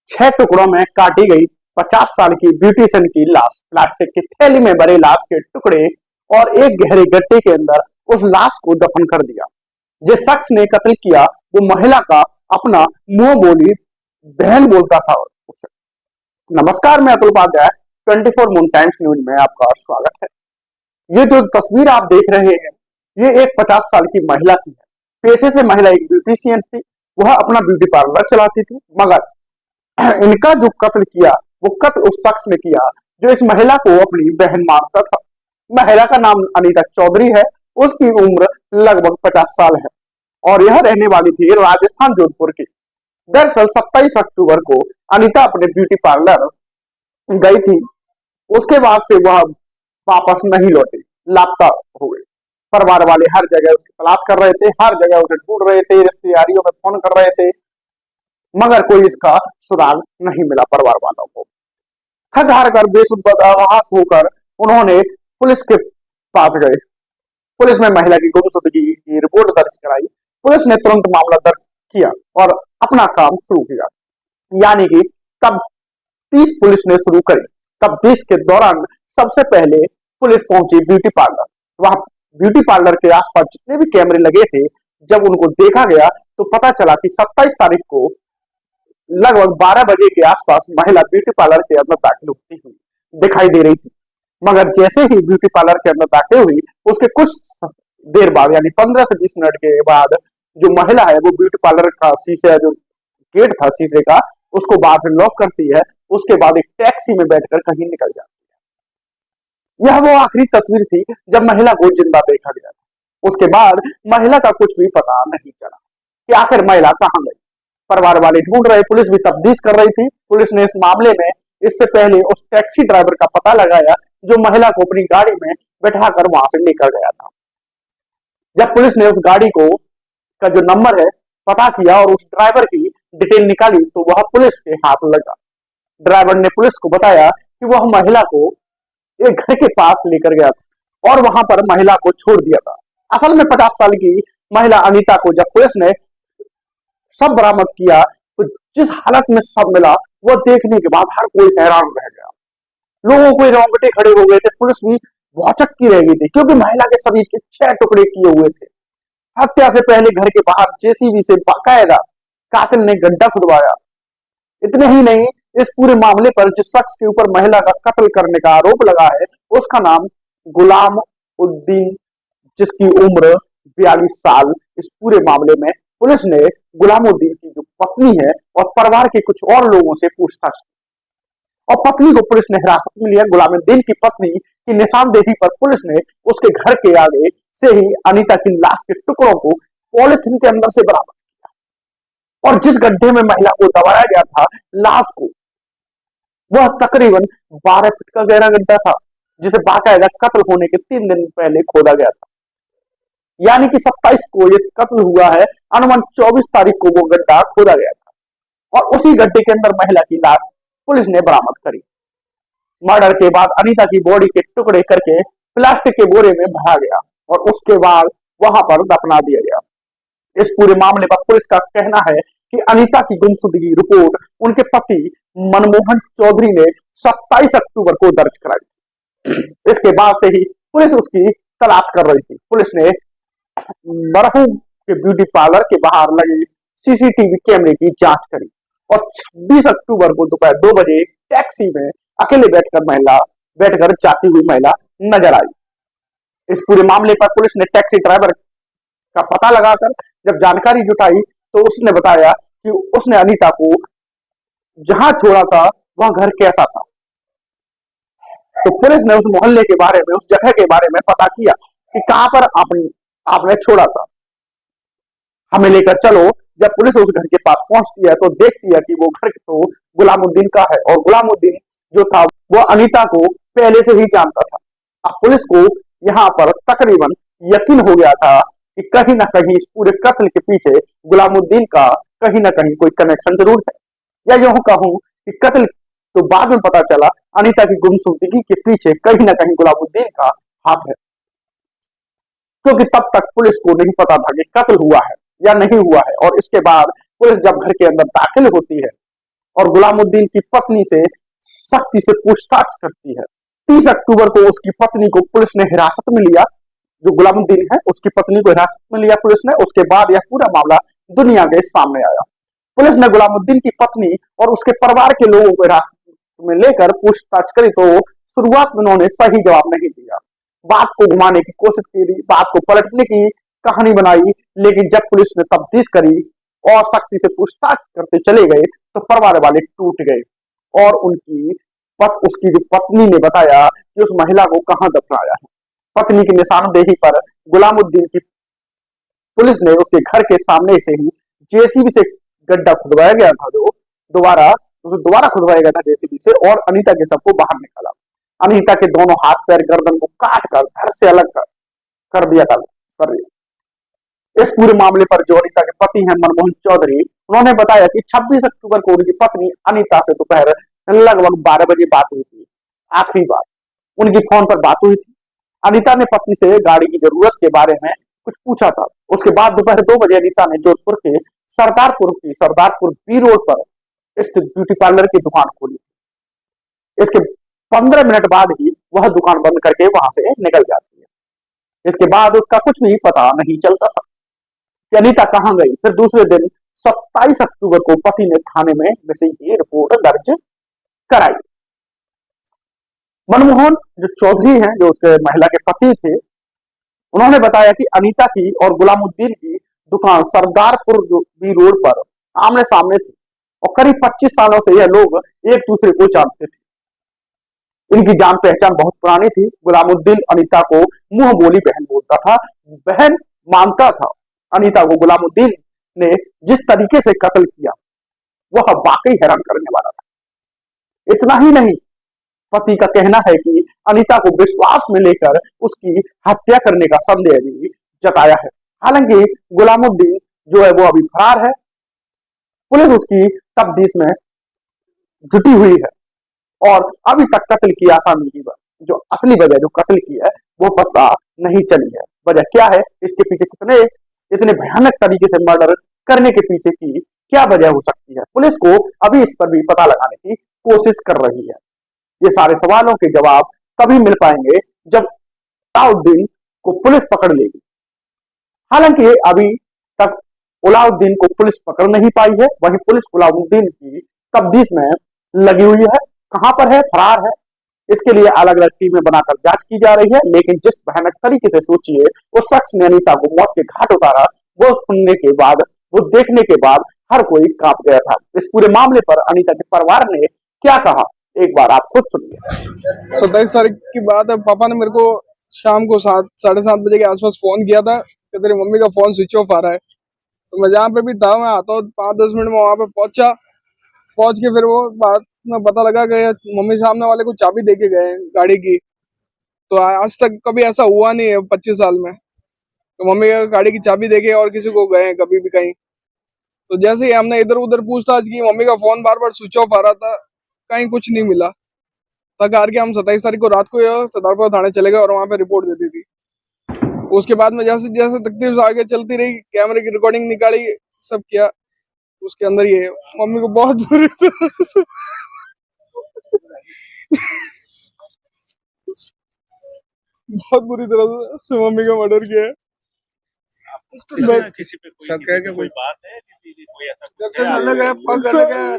छह टुकड़ों में काटी गई 50 साल की ब्यूटिशियन की लाश, प्लास्टिक की थैली में भरे लाश के टुकड़े और एक गहरे गड्ढे के अंदर उस लाश को दफन कर दिया। जिस शख्स ने कत्ल किया वो महिला का अपना मुंह बोली बहन बोलता था उसे। नमस्कार, मैं Atul Upadhyay, 24 Moon Times News में आपका स्वागत है। ये जो तस्वीर आप देख रहे हैं, ये एक 50 साल की महिला की है। पेशे से महिला एक ब्यूटिशियन थी। वह अपना ब्यूटी पार्लर चलाती थी, मगर इनका जो कत्ल किया वो कत्ल उस शख्स ने किया जो इस महिला को अपनी बहन मानता था। महिला का नाम अनीता चौधरी है। उसकी उम्र लगभग 50 साल है और यह रहने वाली थी राजस्थान, जोधपुर की। दरअसल 27 अक्टूबर को अनीता अपने ब्यूटी पार्लर गई थी। उसके बाद से वह वापस नहीं लौटी, लापता हो गई। परिवार वाले हर जगह उसकी तलाश कर रहे थे, हर जगह उसे ढूंढ रहे थे, रिश्तेदारियों में फोन कर रहे थे, मगर कोई इसका सुराग नहीं मिला। परिवार वालों को थक हार कर बेसुध होकर उन्होंने पुलिस के पास गए। पुलिस में महिला की गुमशुदगी की रिपोर्ट दर्ज कराई। पुलिस ने तुरंत मामला दर्ज किया और अपना काम शुरू किया। यानी कि तब 30 पुलिस ने शुरू करी। तब 30 के दौरान सबसे पहले पुलिस पहुंची ब्यूटी पार्लर। वहां ब्यूटी पार्लर के आसपास जितने भी कैमरे लगे थे, जब उनको देखा गया तो पता चला कि 27 तारीख को लगभग 12 बजे के आसपास महिला ब्यूटी पार्लर के अंदर दाखिल होती हुई दिखाई दे रही थी। मगर जैसे ही ब्यूटी पार्लर के अंदर दाखिल हुई, उसके कुछ देर बाद यानी 15 से 20 मिनट के बाद जो महिला है वो ब्यूटी पार्लर का शीशे, जो गेट था शीशे का, उसको बाहर से लॉक करती है। उसके बाद एक टैक्सी में बैठकर कहीं निकल जाती है। यह वो आखिरी तस्वीर थी जब महिला को जिंदा देखा गया था। उसके बाद महिला का कुछ भी पता नहीं चला कि आखिर महिला कहां गई। परिवार वाले ढूंढ रहे, पुलिस भी तफ्तीश कर रही थी। पुलिस ने इस मामले में इससे पहले उस टैक्सी ड्राइवर का पता लगाया जो महिला को अपनी गाड़ी में बैठाकर वहां से लेकर गया था। जब पुलिस ने उस गाड़ी को का जो नंबर है पता किया और उस ड्राइवर की डिटेल निकाली तो वह पुलिस के हाथ लगा। ड्राइवर ने पुलिस को बताया कि वह महिला को एक घर के पास लेकर गया था और वहां पर महिला को छोड़ दिया था। असल में 50 साल की महिला अनीता को जब पुलिस ने सब बरामद किया तो जिस हालत में सब मिला वह देखने के बाद हर कोई हैरान रह गया। लोगों को रोंगटे खड़े हो गए थे। पुलिस भी भौचक की रह गई थी क्योंकि महिला के शरीर के 6 टुकड़े किए हुए थे। हत्या से पहले घर के बाहर जेसीबी से बाकायदा कातिल ने गड्ढा खुदवाया। इतने ही नहीं, इस पूरे मामले पर जिस शख्स के ऊपर महिला का कत्ल करने का आरोप लगा है उसका नाम गुलाम उद्दीन, जिसकी उम्र 42 साल। इस पूरे मामले में पुलिस ने गुलामुद्दीन की जो पत्नी है और परिवार के कुछ और लोगों से पूछताछ की और पत्नी को पुलिस ने हिरासत में लिया। गुलामुद्दीन की पत्नी की निशानदेही पर पुलिस ने उसके घर के आगे से ही अनीता की लाश के टुकड़ों को पॉलिथीन के अंदर से बरामद किया और जिस गड्ढे में महिला को दबाया गया था लाश को, वह तकरीबन 12 फीट का गहरा गड्ढा था जिसे बाकायदा कत्ल होने के 3 दिन पहले खोदा गया था। यानी कि 27 को ये कत्ल हुआ है, अनुमान 24 तारीख को वो गड्ढा खोदा गया था और उसी गड्ढे के अंदर महिला की लाश पुलिस ने बरामद करी। मर्डर के बाद अनीता की बॉडी के टुकड़े करके प्लास्टिक के बोरे में भरा गया और उसके बाद वहां पर दफना दिया गया। इस पूरे मामले पर पुलिस का कहना है कि अनीता की गुमशुदगी रिपोर्ट उनके पति मनमोहन चौधरी ने 27 अक्टूबर को दर्ज कराई। इसके बाद से ही पुलिस उसकी तलाश कर रही थी। पुलिस ने मरहूम के ब्यूटी पार्लर के बाहर लगे सीसीटीवी कैमरे की जांच करी और 26 अक्टूबर को दोपहर 2 बजे टैक्सी में अकेले बैठकर जाती हुई महिला नजर आई। इस पूरे मामले पर पुलिस ने टैक्सी ड्राइवर का पता लगाकर जब जानकारी जुटाई तो उसने बताया कि उसने अनीता को जहां छोड़ा था वह घर कैसा था। तो पुलिस ने उस मोहल्ले के बारे में, उस जगह के बारे में पता किया कि कहां पर आपने छोड़ा था, हमें लेकर चलो। जब पुलिस उस घर के पास पहुंचती है तो देखती है कि वो घर तो गुलामुद्दीन का है और गुलामुद्दीन जो था वो अनीता को पहले से ही जानता था। अब पुलिस को यहाँ पर तकरीबन यकीन हो गया था कि कहीं ना कहीं इस पूरे कत्ल के पीछे गुलामुद्दीन का कहीं ना कहीं कोई कनेक्शन जरूर है, या यूं कहूं कि कत्ल तो बाद में पता चला अनीता की गुमशुदगी के पीछे कहीं ना कहीं गुलामुद्दीन का हाथ है, क्योंकि तब तक पुलिस को नहीं पता था कि कत्ल हुआ है या नहीं हुआ है। और इसके बाद पुलिस जब घर के अंदर दाखिल होती है और गुलामुद्दीन की पत्नी से सख्ती से पूछताछ करती है। 30 अक्टूबर को उसकी पत्नी को पुलिस ने हिरासत में लिया। जो गुलामुद्दीन है उसकी पत्नी को हिरासत में लिया पुलिस ने। उसके बाद यह पूरा मामला दुनिया के सामने आया। पुलिस ने गुलामुद्दीन की पत्नी और उसके परिवार के लोगों को हिरासत में लेकर पूछताछ करी तो शुरुआत में उन्होंने सही जवाब नहीं दिया। बात को घुमाने की कोशिश की, बात को पलटने की कहानी बनाई, लेकिन जब पुलिस ने तफ्तीश करी और सख्ती से पूछताछ करते चले गए तो परिवार वाले टूट गए और उसकी जो पत्नी ने बताया कि उस महिला को कहां दफनाया है। पत्नी की निशानदेही पर गुलामुद्दीन की पुलिस ने उसके घर के सामने से ही जेसीबी से गड्ढा खुदवाया गया था, जो दोबारा खुदवाया गया था जेसीबी से, और अनीता के शव को बाहर निकाला। अनीता के दोनों हाथ पैर गर्दन को काट कर घर से अलग कर दिया था। इस पूरे मामले पर जो अनीता के पति हैं मनमोहन चौधरी, उन्होंने बताया कि 26 अक्टूबर को उनकी पत्नी अनीता से दोपहर लगभग 12 बजे बात हुई थी। आखिरी बार उनकी फोन पर बात हुई थी। अनीता ने पति से गाड़ी की जरूरत के बारे में कुछ पूछा था। उसके बाद दोपहर 2 बजे अनीता ने जोधपुर के सरदारपुर बी रोड पर स्थित ब्यूटी पार्लर की दुकान खोली। इसके 15 मिनट बाद ही वह दुकान बंद करके वहां से निकल जाती है। इसके बाद उसका कुछ भी पता नहीं चलता था कि अनीता कहां गई। फिर दूसरे दिन 27 अक्टूबर को पति ने थाने में मिसिंग की रिपोर्ट दर्ज कराई। मनमोहन जो चौधरी हैं, जो उसके महिला के पति थे, उन्होंने बताया कि अनीता की और गुलामुद्दीन की दुकान सरदारपुर बी रोड पर आमने सामने थी और करीब 25 सालों से यह लोग एक दूसरे को जानते थे। इनकी जान पहचान बहुत पुरानी थी। गुलामुद्दीन अनीता को मुंह बोली बहन बोलता था, बहन मानता था। अनीता को गुलामुद्दीन ने जिस तरीके से कत्ल किया वह वाकई हैरान करने वाला था। इतना ही नहीं, पति का कहना है कि अनीता को विश्वास में लेकर उसकी हत्या करने का संदेह भी जताया है। हालांकि गुलामुद्दीन जो है वो अभी फरार है। पुलिस उसकी तफ्तीश में जुटी हुई है और अभी तक कत्ल की आसामी की जो असली वजह जो कत्ल की है वो पता नहीं चली है। वजह क्या है, इसके पीछे इतने भयानक तरीके से मर्डर करने के पीछे की क्या वजह हो सकती है, पुलिस को अभी इस पर भी पता लगाने की कोशिश कर रही है। ये सारे सवालों के जवाब तभी मिल पाएंगे जब अलाउद्दीन को पुलिस पकड़ लेगी। हालांकि अभी तक अलाउद्दीन को पुलिस पकड़ नहीं पाई है। वहीं पुलिस अलाउद्दीन की तफ्तीश में लगी हुई है। कहां पर है, फरार है, इसके लिए अलग अलग टीमें बनाकर जांच की जा रही है। लेकिन जिस भयानक तरीके से सोचिए उस शख्स ने अनीता को मौत के घाट उतारा, वो सुनने के बाद, वो देखने के बाद हर कोई कांप गया था। इस पूरे मामले पर अनीता के परिवार ने क्या कहा, एक बार आप खुद सुनिए। 27 तारीख की बात है। पापा ने मेरे को शाम को 7-7:30 बजे के आसपास फोन किया था कि तेरी मम्मी का फोन स्विच ऑफ आ रहा है। तो मैं जहाँ पे भी था, मैं आता हूँ 5-10 मिनट में वहां पे पहुंच के फिर वो बात में पता लगा कि मम्मी सामने वाले को चाबी दे के गए गाड़ी की। तो आज तक कभी ऐसा हुआ नहीं है 25 साल में, तो मम्मी गाड़ी की चाबी दे के और किसी को गए कभी भी कहीं। तो जैसे ही हमने इधर उधर पूछताछ की, मम्मी का फोन बार बार स्विच ऑफ आ रहा था, कहीं कुछ नहीं मिला। तक करके हम 27 तारीख को रात को सरदारपुर थाने चले गए और वहां पे रिपोर्ट देती थी। उसके बाद में जैसे जैसे तकलीफ आगे चलती रही, कैमरे की रिकॉर्डिंग निकाली, सब किया, उसके अंदर ये मम्मी को बहुत बुरी तरह से मम्मी का मर्डर किया है। किसी पे कोई बात है, कोई ऐसा अलग है,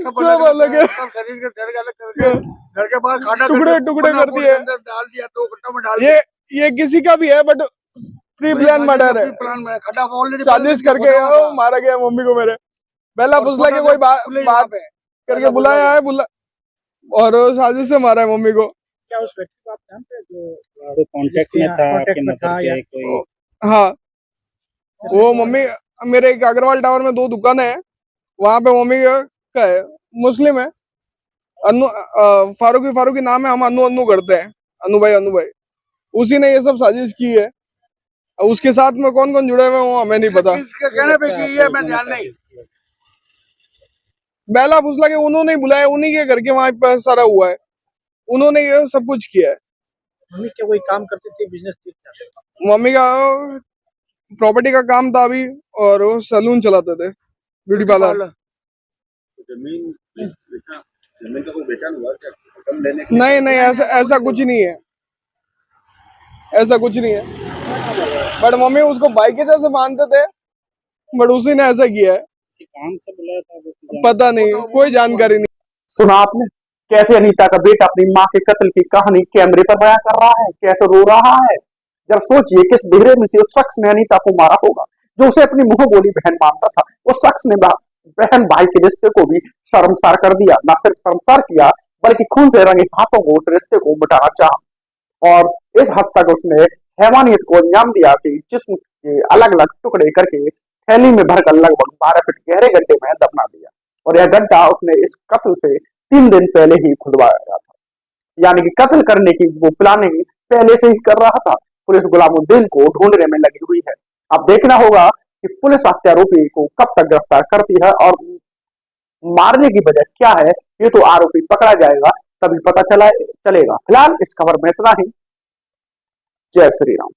सब अलग है, शरीर के घर के बाहर खाना टुकड़े कर दिए, डाल दिया 2 घंटा में डाल। ये किसी का भी है, बट प्री प्लान मर्डर है। साजिश करके मारा गया मम्मी को। मेरे पहला फुसला के कोई बात करके बुलाया है, और साजिश से मारा है मम्मी को। क्या उस व्यक्ति को आप जानते हैं जो कांटेक्ट में था आपके मदर के कोई? हाँ, वो मम्मी मेरे एक अग्रवाल टावर में 2 दुकान है, वहां पे मम्मी का है, मुस्लिम है, फारूकी नाम है। हम अनु करते हैं, अनु भाई। उसी ने ये सब साजिश की है। उसके साथ में कौन कौन जुड़े हुए वो हमें नहीं पता। कहने पे की है, मैं ध्यान नहीं। बेला फुसला के उन्होंने ही बुलाया, उन्हीं के घर के वहां पर सारा हुआ है, उन्होंने ये सब कुछ किया है। मम्मी क्या कोई काम करती थी, बिजनेस थी? मम्मी का प्रॉपर्टी का काम था अभी, और वो सैलून चलाते थे, ब्यूटी पार्लर। जमीन जमीन का कोई बेचान हुआ क्या रकम लेने के नहीं नहीं, ऐसा ऐसा कुछ नहीं है, ऐसा कुछ नहीं है। बट मम्मी उसको भाई के जैसे मानते थे, बट उसी ने ऐसा किया है। किसी काम से बुलाया था वो तो पता नहीं, कोई जानकारी नहीं। सुना आपने कैसे अनीता का बेटा अपनी मां के कत्ल की कहानी कैमरे पर बयां कर रहा है, कैसे रो रहा है। जब सोचिए किस बेहरे में से उस शख्स ने अनीता को मारा होगा जो उसे अपनी मुंह बोली बहन मानता था। उस शख्स ने बहन भाई के रिश्ते को भी शर्मसार कर दिया। न सिर्फ शर्मसार किया बल्कि खून से रंगे हाथों को उस रिश्ते को मिटाना चाहा और इस हद तक उसने हैवानियत को अंजाम दिया कि जिस्म के अलग अलग टुकड़े करके थैली में भरकर लगभग 12 फीट गहरे गड्ढे में दफना दिया। और यह गड्ढा उसने इस कत्ल से 3 दिन पहले ही खुदवाया था, यानी कि कत्ल करने की वो प्लानिंग पहले से ही कर रहा था। पुलिस गुलामुद्दीन को ढूंढने में लगी हुई है। अब देखना होगा कि पुलिस हत्यारोपी को कब तक गिरफ्तार करती है और मारने की वजह क्या है, ये तो आरोपी पकड़ा जाएगा तभी पता चलेगा। फिलहाल इस खबर में इतना ही। जय श्री राम।